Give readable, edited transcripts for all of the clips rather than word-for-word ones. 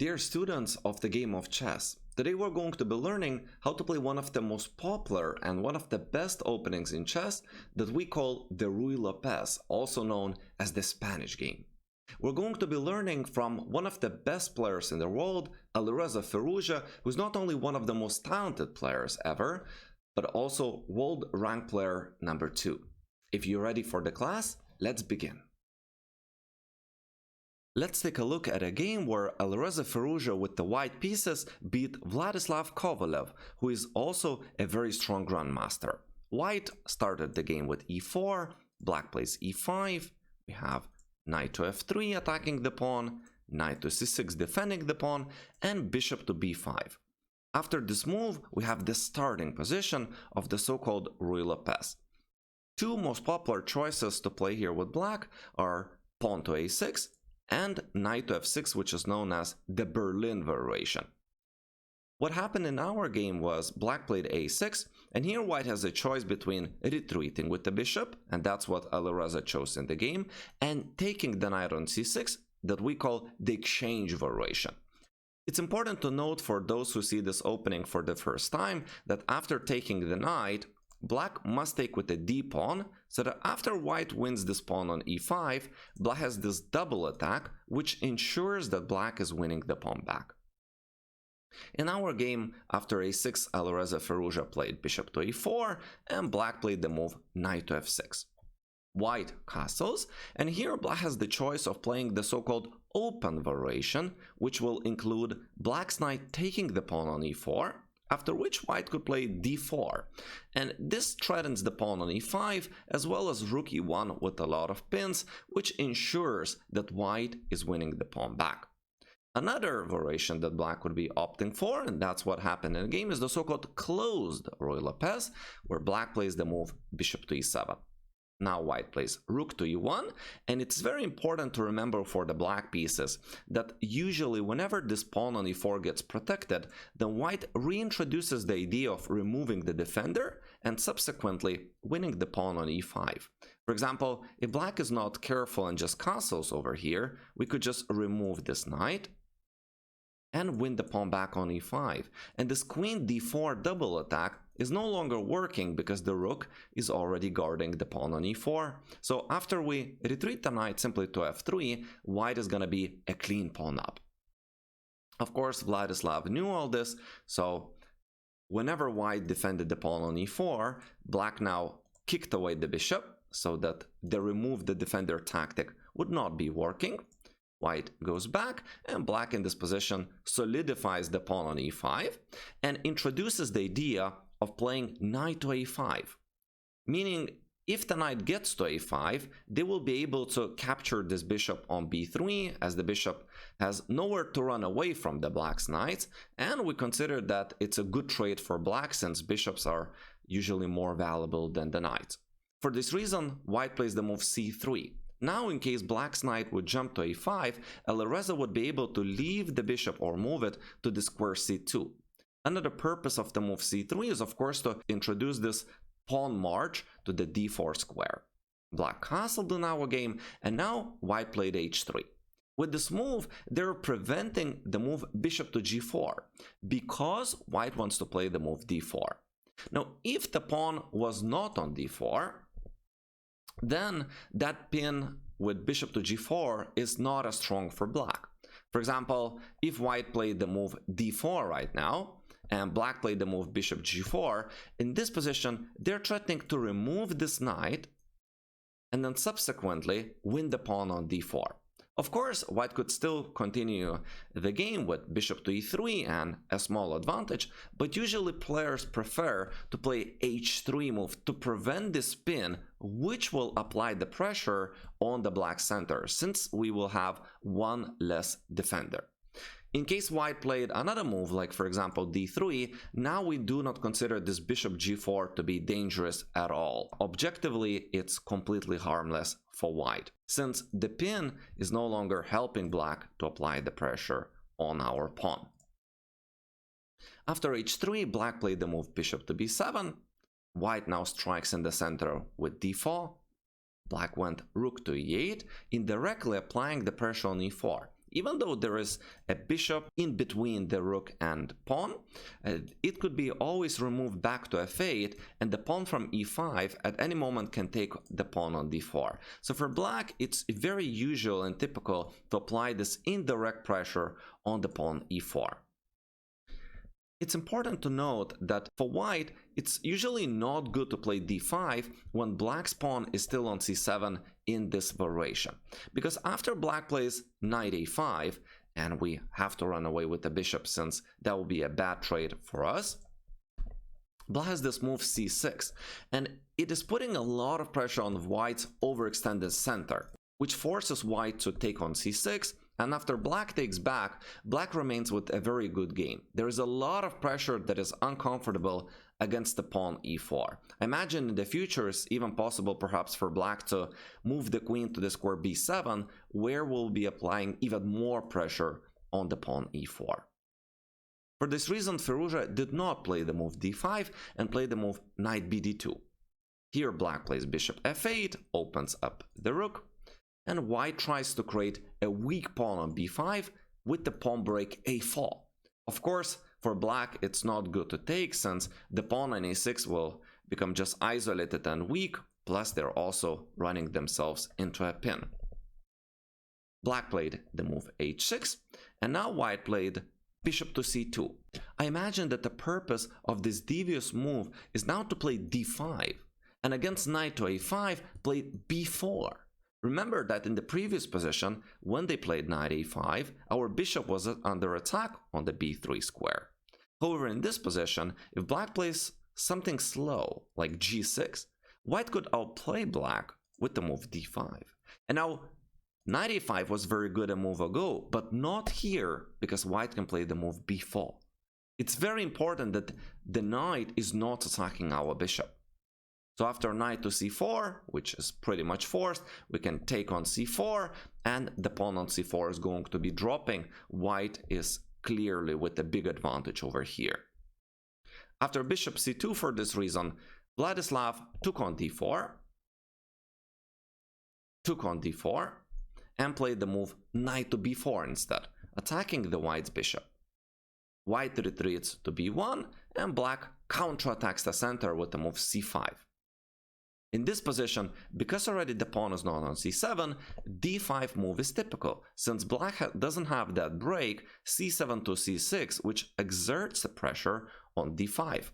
Dear students of the game of chess, today we're going to be learning how to play one of the most popular and one of the best openings in chess that we call the Ruy Lopez, also known as the Spanish game. We're going to be learning from one of the best players in the world, Alireza Firouzja, who's not only one of the most talented players ever, but also world rank player number 2. If you're ready for the class, let's begin. Let's take a look at a game where Alireza Firouzja with the white pieces beat Vladislav Kovalev, who is also a very strong grandmaster. White started the game with e4, black plays e5, we have knight to f3 attacking the pawn, knight to c6 defending the pawn, and bishop to b5. After this move, we have the starting position of the so-called Ruy Lopez. Two most popular choices to play here with black are pawn to a6 and knight to f6, which is known as the Berlin variation. What happened in our game was black played a6, and here white has a choice between retreating with the bishop, and that's what Alireza chose in the game, and taking the knight on c6, that we call the exchange variation. It's important to note for those who see this opening for the first time that after taking the knight, black must take with the d-pawn, so that after white wins this pawn on e5, black has this double attack, which ensures that black is winning the pawn back. In our game, after a6, Alireza Firouzja played bishop to e4, and black played the move knight to f6. White castles, and here black has the choice of playing the so-called open variation, which will include black's knight taking the pawn on e4, after which white could play d4, and this threatens the pawn on e5 as well as rook e1 with a lot of pins, which ensures that white is winning the pawn back. Another variation that black would be opting for, and that's what happened in the game, is the so-called closed Ruy Lopez, where black plays the move bishop to e7. Now white plays rook to e1, and it's very important to remember for the black pieces that usually whenever this pawn on e4 gets protected, then white reintroduces the idea of removing the defender and subsequently winning the pawn on e5. For example, if black is not careful and just castles over here, we could just remove this knight and win the pawn back on e5, and this queen d4 double attack is no longer working because the rook is already guarding the pawn on e4. So after we retreat the knight simply to f3, white is going to be a clean pawn up. Of course, Vladislav knew all this, so whenever white defended the pawn on e4, black now kicked away the bishop so that the remove the defender tactic would not be working. White goes back, and black in this position solidifies the pawn on e5 and introduces the idea of playing knight to a5, meaning if the knight gets to a5, they will be able to capture this bishop on b3, as the bishop has nowhere to run away from the black's knights, and we consider that it's a good trade for black since bishops are usually more valuable than the knights. For this reason, white plays the move c3. Now, in case black's knight would jump to a5, Alireza would be able to leave the bishop or move it to the square c2. Another purpose of the move c3 is, of course, to introduce this pawn march to the d4 square. Black castled in our game, and now white played h3. With this move, they're preventing the move bishop to g4, because white wants to play the move d4. Now, if the pawn was not on d4, then that pin with bishop to g4 is not as strong for black. For example, if white played the move d4 right now, and black played the move bishop g4, in this position, they're threatening to remove this knight, and then subsequently win the pawn on d4. Of course, white could still continue the game with bishop to e3 and a small advantage, but usually players prefer to play h3 move to prevent this pin, which will apply the pressure on the black center, since we will have one less defender. In case white played another move, like for example d3, now we do not consider this bishop g4 to be dangerous at all. Objectively, it's completely harmless for white, since the pin is no longer helping black to apply the pressure on our pawn. After h3, black played the move bishop to b7. White now strikes in the center with d4. Black went rook to e8, indirectly applying the pressure on e4. Even though there is a bishop in between the rook and pawn, it could be always removed back to f8, and the pawn from e5 at any moment can take the pawn on d4. So for black, it's very usual and typical to apply this indirect pressure on the pawn e4. It's important to note that for white, it's usually not good to play d5 when black's pawn is still on c7 in this variation. Because after black plays knight a5, and we have to run away with the bishop since that will be a bad trade for us, black has this move c6, and it is putting a lot of pressure on white's overextended center, which forces white to take on c6. And after black takes back, black remains with a very good game. There is a lot of pressure that is uncomfortable against the pawn e4. I imagine in the future it's even possible perhaps for black to move the queen to the square b7, where we'll be applying even more pressure on the pawn e4. For this reason, Firouzja did not play the move d5 and played the move knight bd2. Here black plays bishop f8, opens up the rook, and white tries to create a weak pawn on b5 with the pawn break a4. Of course, for black it's not good to take, since the pawn on a6 will become just isolated and weak, plus they're also running themselves into a pin. Black played the move h6, and now white played bishop to c2. I imagine that the purpose of this devious move is now to play d5, and against knight to a5 played b4. Remember that in the previous position, when they played knight a5, our bishop was under attack on the b3 square. However, in this position, if black plays something slow, like g6, white could outplay black with the move d5. And now, knight a5 was very good a move ago, but not here, because white can play the move b4. It's very important that the knight is not attacking our bishop. So after knight to c4, which is pretty much forced, we can take on c4, and the pawn on c4 is going to be dropping. White is clearly with a big advantage over here. After bishop c2, for this reason, Vladislav took on d4, and played the move knight to b4 instead, attacking the white's bishop. White retreats to b1, and black counterattacks the center with the move c5. In this position, because already the pawn is not on c7, d5 move is typical, since black doesn't have that break c7 to c6, which exerts the pressure on d5.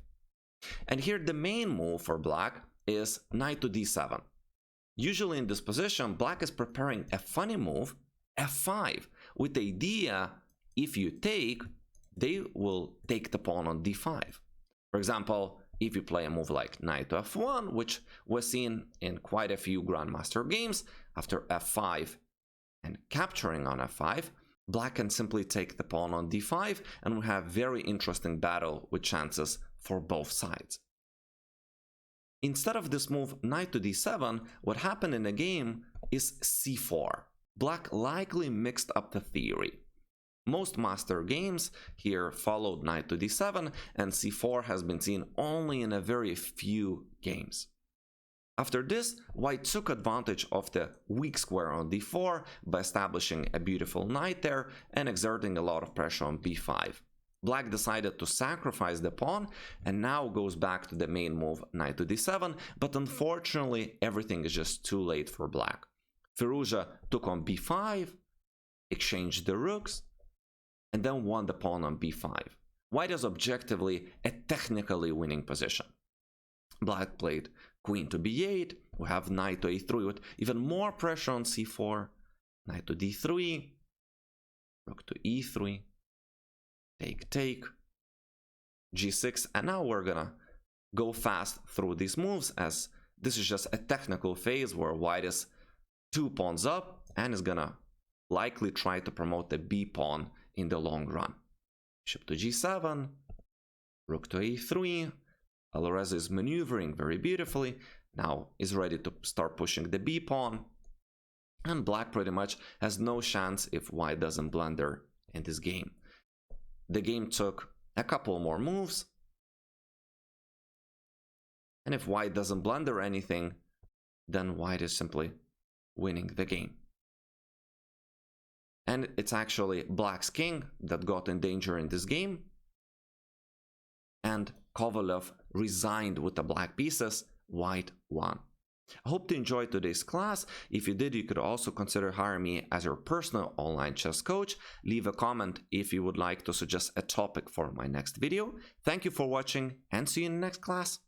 And here the main move for black is knight to d7. Usually in this position, black is preparing a funny move, f5, with the idea if you take, they will take the pawn on d5. For example, if you play a move like knight to f1, which was seen in quite a few grandmaster games, after f5 and capturing on f5, black can simply take the pawn on d5, and we have very interesting battle with chances for both sides. Instead of this move knight to d7, what happened in the game is c4. Black likely mixed up the theory. Most master games here followed knight to d7, and c4 has been seen only in a very few games. After this, white took advantage of the weak square on d4 by establishing a beautiful knight there and exerting a lot of pressure on b5. Black decided to sacrifice the pawn and now goes back to the main move knight to d7, but unfortunately everything is just too late for black. Firouzja took on b5, exchanged the rooks, and then won the pawn on b5. White is objectively a technically winning position. Black played queen to b8, we have knight to a3 with even more pressure on c4, knight to d3, rook to e3, take, g6, and now we're gonna go fast through these moves, as this is just a technical phase where white is 2 pawns up and is gonna likely try to promote the b pawn in the long run. Bishop to g7, rook to a3, Alireza is maneuvering very beautifully, now is ready to start pushing the b pawn, and black pretty much has no chance if white doesn't blunder in this game. The game took a couple more moves, and if white doesn't blunder anything, then white is simply winning the game. and it's actually black's king that got in danger in this game, and Kovalev resigned with the black pieces, white won. I hope you enjoyed today's class. If you did, you could also consider hiring me as your personal online chess coach. Leave a comment if you would like to suggest a topic for my next video. Thank you for watching and see you in the next class.